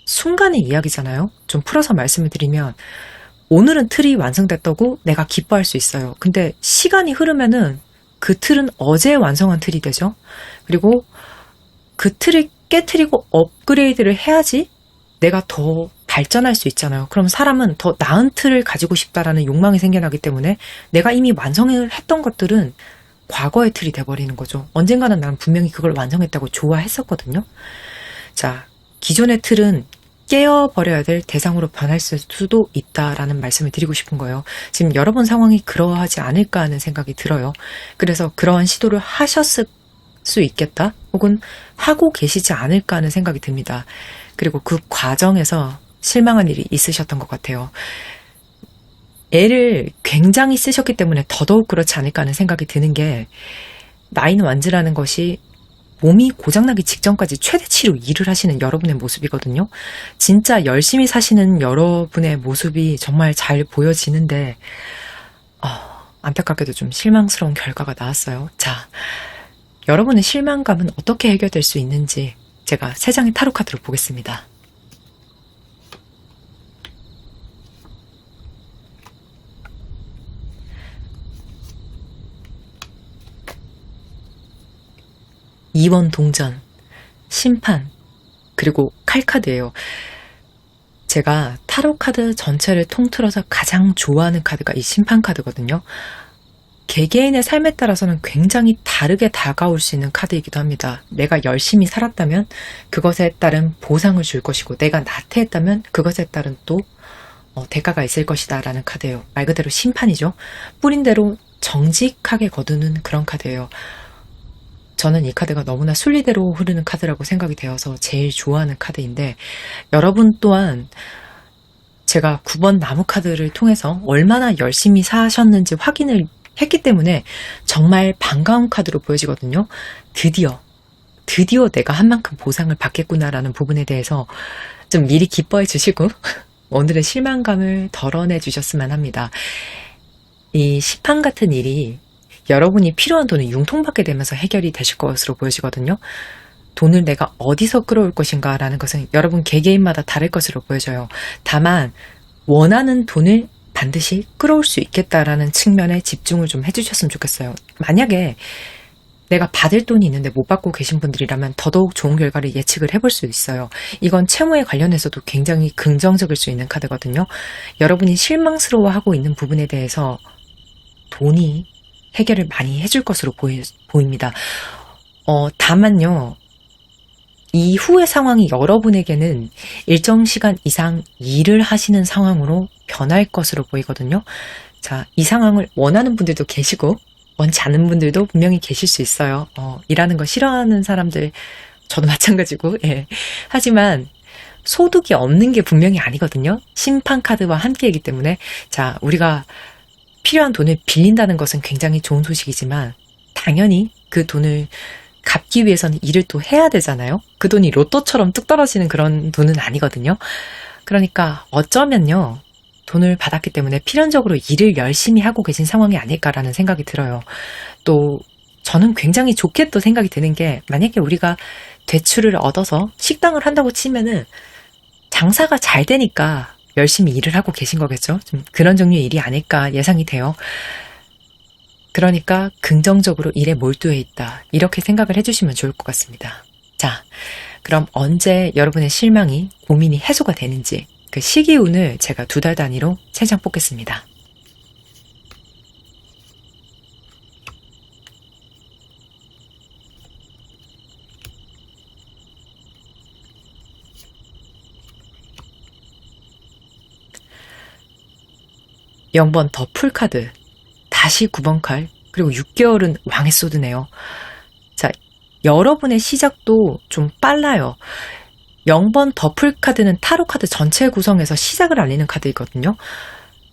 순간의 이야기잖아요. 좀 풀어서 말씀을 드리면, 오늘은 틀이 완성됐다고 내가 기뻐할 수 있어요. 근데 시간이 흐르면은 그 틀은 어제 완성한 틀이 되죠. 그리고 그 틀을 깨트리고 업그레이드를 해야지 내가 더 발전할 수 있잖아요. 그럼 사람은 더 나은 틀을 가지고 싶다라는 욕망이 생겨나기 때문에 내가 이미 완성을 했던 것들은 과거의 틀이 돼버리는 거죠. 언젠가는 나는 분명히 그걸 완성했다고 좋아했었거든요. 자, 기존의 틀은 깨어버려야 될 대상으로 변할 수도 있다라는 말씀을 드리고 싶은 거예요. 지금 여러분 상황이 그러하지 않을까 하는 생각이 들어요. 그래서 그러한 시도를 하셨을 수 있겠다, 혹은 하고 계시지 않을까 하는 생각이 듭니다. 그리고 그 과정에서 실망한 일이 있으셨던 것 같아요. 애를 굉장히 쓰셨기 때문에 더더욱 그렇지 않을까 하는 생각이 드는 게, 나인 완즈라는 것이 몸이 고장나기 직전까지 최대치로 일을 하시는 여러분의 모습이거든요. 진짜 열심히 사시는 여러분의 모습이 정말 잘 보여지는데, 안타깝게도 좀 실망스러운 결과가 나왔어요. 자, 여러분의 실망감은 어떻게 해결될 수 있는지 제가 3장의 타로 카드로 보겠습니다. 이원 동전, 심판, 그리고 칼카드예요. 제가 타로 카드 전체를 통틀어서 가장 좋아하는 카드가 이 심판 카드거든요. 개개인의 삶에 따라서는 굉장히 다르게 다가올 수 있는 카드이기도 합니다. 내가 열심히 살았다면 그것에 따른 보상을 줄 것이고, 내가 나태했다면 그것에 따른 또 대가가 있을 것이다 라는 카드예요. 말 그대로 심판이죠. 뿌린 대로 정직하게 거두는 그런 카드예요. 저는 이 카드가 너무나 순리대로 흐르는 카드라고 생각이 되어서 제일 좋아하는 카드인데, 여러분 또한 제가 9번 나무 카드를 통해서 얼마나 열심히 사셨는지 확인을 했기 때문에 정말 반가운 카드로 보여지거든요. 드디어 내가 한 만큼 보상을 받겠구나라는 부분에 대해서 좀 미리 기뻐해 주시고 오늘의 실망감을 덜어내 주셨으면 합니다. 이 시판 같은 일이 여러분이 필요한 돈을 융통받게 되면서 해결이 되실 것으로 보여지거든요. 돈을 내가 어디서 끌어올 것인가 라는 것은 여러분 개개인마다 다를 것으로 보여져요. 다만 원하는 돈을 반드시 끌어올 수 있겠다라는 측면에 집중을 좀 해주셨으면 좋겠어요. 만약에 내가 받을 돈이 있는데 못 받고 계신 분들이라면 더더욱 좋은 결과를 예측을 해볼 수 있어요. 이건 채무에 관련해서도 굉장히 긍정적일 수 있는 카드거든요. 여러분이 실망스러워하고 있는 부분에 대해서 돈이 해결을 많이 해줄 것으로 보입니다. 다만요. 이후의 상황이 여러분에게는 일정 시간 이상 일을 하시는 상황으로 변할 것으로 보이거든요. 자, 이 상황을 원하는 분들도 계시고 원치 않은 분들도 분명히 계실 수 있어요. 일하는 거 싫어하는 사람들 저도 마찬가지고. 예. 하지만 소득이 없는 게 분명히 아니거든요. 심판카드와 함께이기 때문에 자, 우리가 필요한 돈을 빌린다는 것은 굉장히 좋은 소식이지만 당연히 그 돈을 갚기 위해서는 일을 또 해야 되잖아요. 그 돈이 로또처럼 뚝 떨어지는 그런 돈은 아니거든요. 그러니까 어쩌면요. 돈을 받았기 때문에 필연적으로 일을 열심히 하고 계신 상황이 아닐까라는 생각이 들어요. 또 저는 굉장히 좋게 또 생각이 드는 게 만약에 우리가 대출을 얻어서 식당을 한다고 치면은 장사가 잘 되니까 열심히 일을 하고 계신 거겠죠. 좀 그런 종류의 일이 아닐까 예상이 돼요. 그러니까 긍정적으로 일에 몰두해 있다. 이렇게 생각을 해주시면 좋을 것 같습니다. 자, 그럼 언제 여러분의 실망이, 고민이 해소가 되는지 그 시기운을 제가 2달 단위로 3장 뽑겠습니다. (0번) 더 풀카드, 다시 9번 칼, 그리고 6개월은 왕의 소드네요. 자, 여러분의 시작도 좀 빨라요. 0번 더 풀카드는 타로카드 전체 구성에서 시작을 알리는 카드이거든요.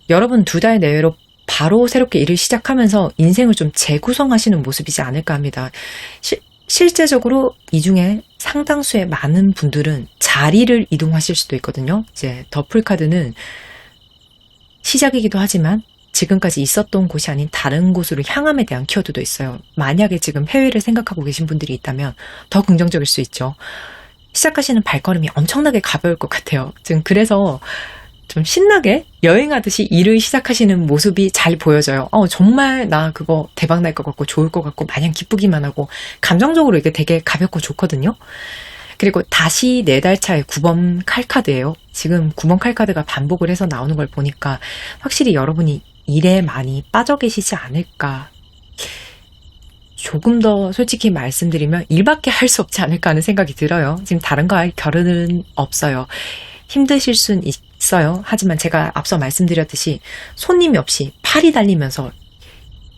여러분 2달 내외로 바로 새롭게 일을 시작하면서 인생을 좀 재구성하시는 모습이지 않을까 합니다. 실제적으로 이 중에 상당수의 많은 분들은 자리를 이동하실 수도 있거든요. 이제 더 풀카드는 시작이기도 하지만 지금까지 있었던 곳이 아닌 다른 곳으로 향함에 대한 키워드도 있어요. 만약에 지금 해외를 생각하고 계신 분들이 있다면 더 긍정적일 수 있죠. 시작하시는 발걸음이 엄청나게 가벼울 것 같아요. 지금 그래서 좀 신나게 여행하듯이 일을 시작하시는 모습이 잘 보여져요. 정말 나 그거 대박 날 것 같고 좋을 것 같고 마냥 기쁘기만 하고 감정적으로 이게 되게 가볍고 좋거든요. 그리고 다시 4달 차에 9번 칼카드예요. 지금 9번 칼카드가 반복을 해서 나오는 걸 보니까 확실히 여러분이 일에 많이 빠져 계시지 않을까. 조금 더 솔직히 말씀드리면 일밖에 할 수 없지 않을까 하는 생각이 들어요. 지금 다른 거 할 겨를은 없어요. 힘드실 순 있어요. 하지만 제가 앞서 말씀드렸듯이 손님이 없이 팔이 달리면서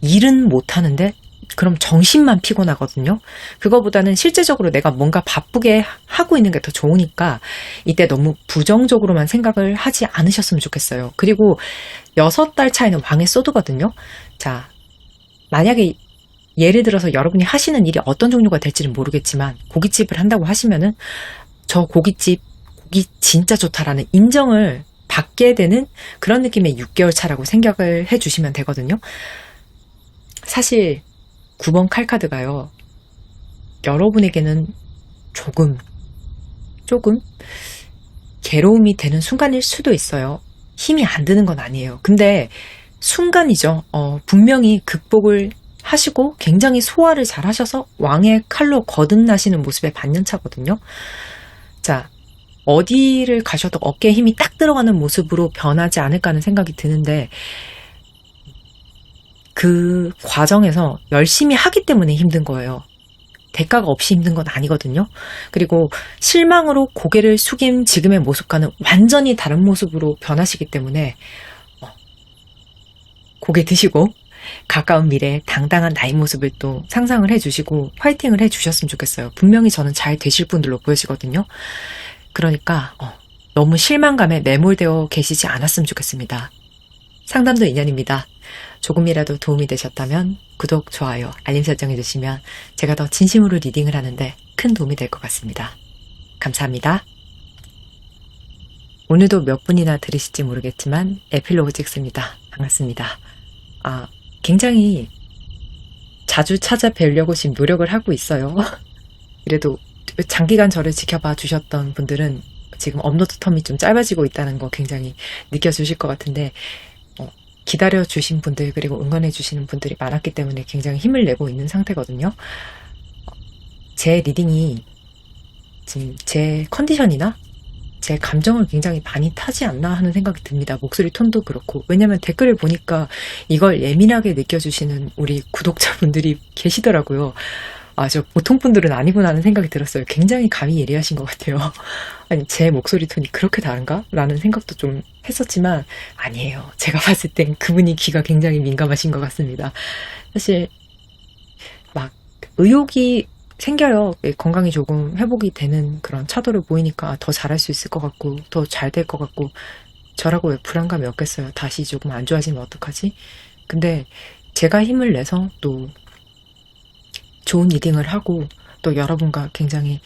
일은 못하는데 그럼 정신만 피곤하거든요. 그거보다는 실제적으로 내가 뭔가 바쁘게 하고 있는 게 더 좋으니까 이때 너무 부정적으로만 생각을 하지 않으셨으면 좋겠어요. 그리고 6달 차이는 왕의 소드거든요. 자, 만약에 예를 들어서 여러분이 하시는 일이 어떤 종류가 될지는 모르겠지만 고깃집을 한다고 하시면은 저 고깃집 고기 진짜 좋다라는 인정을 받게 되는 그런 느낌의 6개월 차라고 생각을 해주시면 되거든요. 사실 9번 칼카드가요. 여러분에게는 조금 괴로움이 되는 순간일 수도 있어요. 힘이 안 드는 건 아니에요. 근데 순간이죠. 분명히 극복을 하시고 굉장히 소화를 잘 하셔서 왕의 칼로 거듭나시는 모습의 반년차거든요. 자, 어디를 가셔도 어깨에 힘이 딱 들어가는 모습으로 변하지 않을까 하는 생각이 드는데 그 과정에서 열심히 하기 때문에 힘든 거예요. 대가가 없이 힘든 건 아니거든요. 그리고 실망으로 고개를 숙인 지금의 모습과는 완전히 다른 모습으로 변하시기 때문에 고개 드시고 가까운 미래에 당당한 나의 모습을 또 상상을 해주시고 화이팅을 해주셨으면 좋겠어요. 분명히 저는 잘 되실 분들로 보여지거든요. 그러니까 너무 실망감에 매몰되어 계시지 않았으면 좋겠습니다. 상담도 인연입니다. 조금이라도 도움이 되셨다면 구독, 좋아요, 알림 설정 해주시면 제가 더 진심으로 리딩을 하는데 큰 도움이 될 것 같습니다. 감사합니다. 오늘도 몇 분이나 들으실지 모르겠지만 에필로그 찍습니다. 반갑습니다. 굉장히 자주 찾아뵈려고 지금 노력을 하고 있어요. 그래도 장기간 저를 지켜봐 주셨던 분들은 지금 업로드 텀이 좀 짧아지고 있다는 거 굉장히 느껴주실 것 같은데 기다려주신 분들 그리고 응원해주시는 분들이 많았기 때문에 굉장히 힘을 내고 있는 상태거든요. 제 리딩이 지금 제 컨디션이나 제 감정을 굉장히 많이 타지 않나 하는 생각이 듭니다. 목소리 톤도 그렇고. 왜냐면 댓글을 보니까 이걸 예민하게 느껴주시는 우리 구독자분들이 계시더라고요. 아, 저 보통 분들은 아니구나 하는 생각이 들었어요. 굉장히 감이 예리하신 것 같아요. 아니, 제 목소리 톤이 그렇게 다른가? 라는 생각도 좀 했었지만, 아니에요. 제가 봤을 땐 그분이 귀가 굉장히 민감하신 것 같습니다. 사실, 막, 의욕이 생겨요. 건강이 조금 회복이 되는 그런 차도를 보이니까 더 잘할 수 있을 것 같고, 더 잘 될 것 같고, 저라고 왜 불안감이 없겠어요. 다시 조금 안 좋아지면 어떡하지? 근데 제가 힘을 내서 또 좋은 리딩을 하고 또 여러분과 굉장히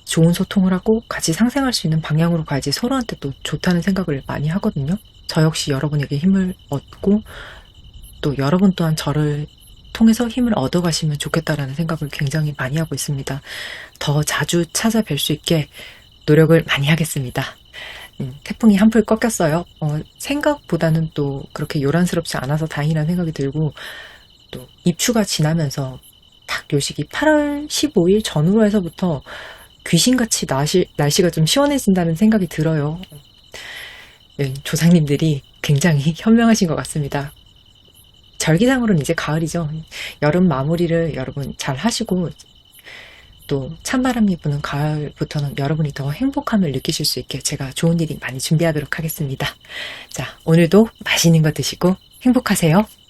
좋은 소통을 하고 같이 상생할 수 있는 방향으로 가야지 서로한테 또 좋다는 생각을 많이 하거든요. 저 역시 여러분에게 힘을 얻고 또 여러분 또한 저를 통해서 힘을 얻어가시면 좋겠다라는 생각을 굉장히 많이 하고 있습니다. 더 자주 찾아뵐 수 있게 노력을 많이 하겠습니다. 태풍이 한풀 꺾였어요. 생각보다는 또 그렇게 요란스럽지 않아서 다행이라는 생각이 들고 또 입추가 지나면서 딱 요 시기 8월 15일 전후로 해서부터 귀신같이 날씨가 좀 시원해진다는 생각이 들어요. 조상님들이 굉장히 현명하신 것 같습니다. 절기상으로는 이제 가을이죠. 여름 마무리를 여러분 잘 하시고 또 찬바람이 부는 가을부터는 여러분이 더 행복함을 느끼실 수 있게 제가 좋은 일이 많이 준비하도록 하겠습니다. 자, 오늘도 맛있는 거 드시고 행복하세요.